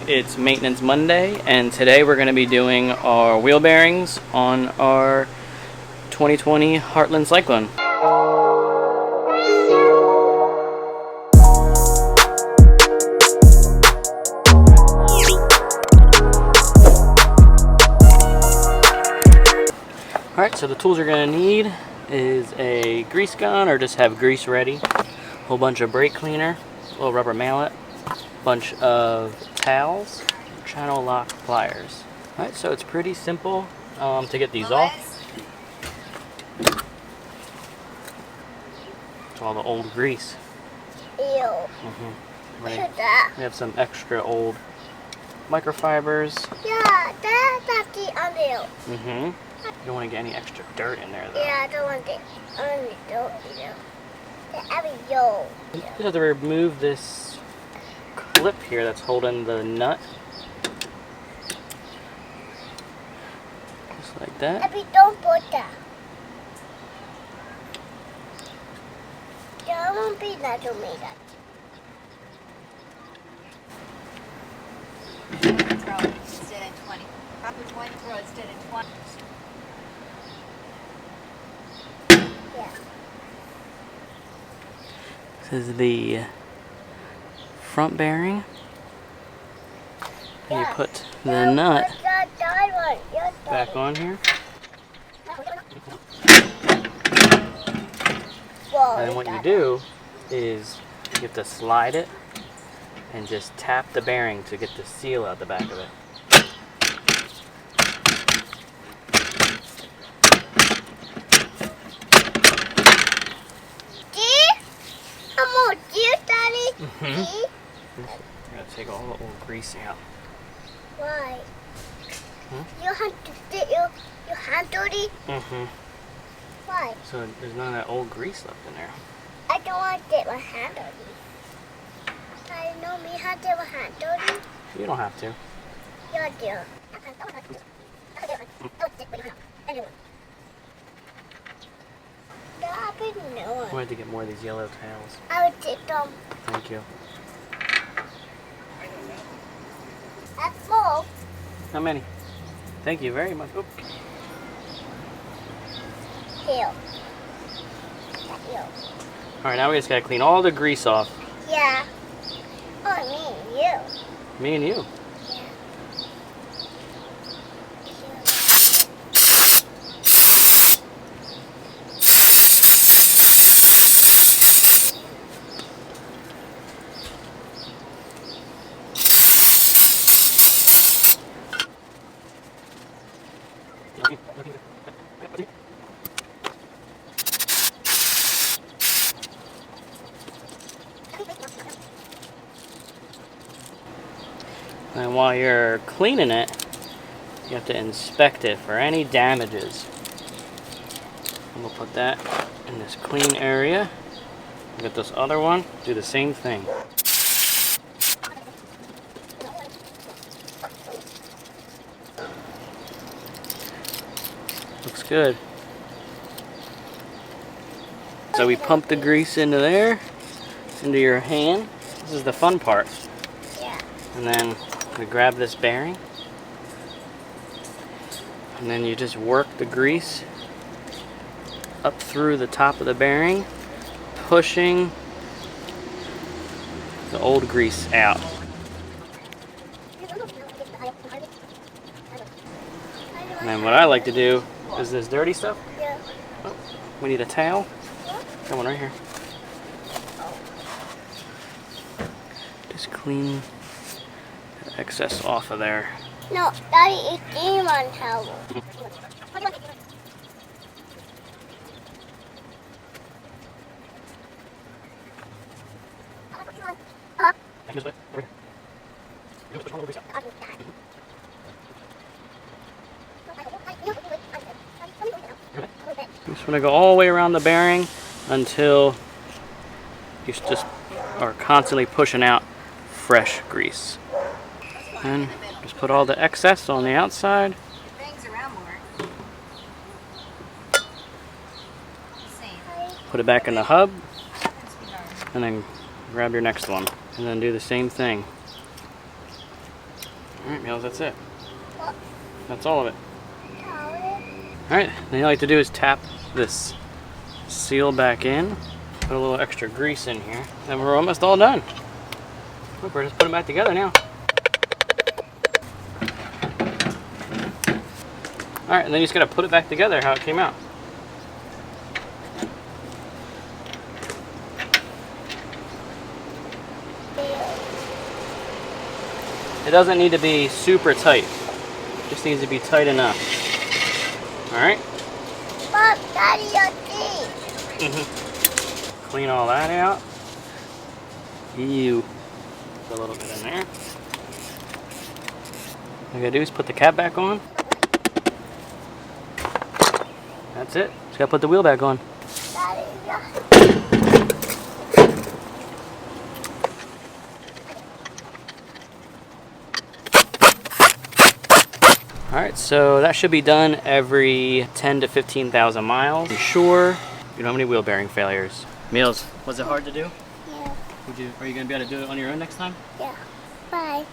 It's Maintenance Monday, and today we're going to be doing our wheel bearings on our 2020 Heartland Cyclone. Alright, so the tools you're going to need is a grease gun, or just have grease ready, a whole bunch of brake cleaner, a little rubber mallet, bunch of towels, channel lock pliers. Alright, so it's pretty simple to get these off. It's all the old grease. Ew. Right. We have some extra old microfibers. Yeah, that's the onion. You don't want to get any extra dirt in there though. Yeah, I don't want to get any dirt either. Yo. You just have to remove this clip here that's holding the nut. Just like that. Abby, don't put that. Yeah, I won't be that to me that. Throw instead of 20. Probably 20 throw instead of 20. Yeah. This is the front bearing. And you put the nut back on here. And what you do is you have to slide it and just tap the bearing to get the seal out the back of it. We're gonna take all the old grease out. Why? You have to stick your hand dirty? Why? So there's none of that old grease left in there. I don't want to get my hand dirty. I know me how to get my hand dirty. You don't have to. You do. We had to get more of these yellow tails. I would take them. Thank you. That's full. How many? Thank you very much. Oop. Here. Alright, now we just gotta clean all the grease off. Yeah. Oh, me and you. Me and you. And while you're cleaning it, you have to inspect it for any damages. And we'll put that in this clean area. Get this other one, do the same thing. Looks good. So we pump the grease into there, into your hand. This is the fun part. Yeah. And then we grab this bearing. And then you just work the grease up through the top of the bearing, pushing the old grease out. And then what I like to do is this dirty stuff. Yeah. Oh, we need a towel. Got one right here. Just clean the excess off of there. No, Daddy, it's demon towel. You just want to go all the way around the bearing until you just are constantly pushing out fresh grease. And just put all the excess on the outside. It bangs around more. Put it back in the hub, and then grab your next one, and then do the same thing. Alright, Meals, that's it. What? That's all of it. Towel? Alright, then all you like to do is tap this seal back in. Put a little extra grease in here. And we're almost all done. Look, we're just putting it back together now. Alright, and then you just gotta put it back together how it came out. It doesn't need to be super tight. It just needs to be tight enough. Alright? Mom, Daddy, your teeth. Clean all that out. Ew. Put a little bit in there. All you gotta do is put the cap back on. That's it. Just gotta put the wheel back on. Daddy, your... Alright, so that should be done every 10 to 15,000 miles. Be sure you don't have any wheel bearing failures. Meals, was it hard to do? Yeah. Are you gonna be able to do it on your own next time? Yeah. Bye.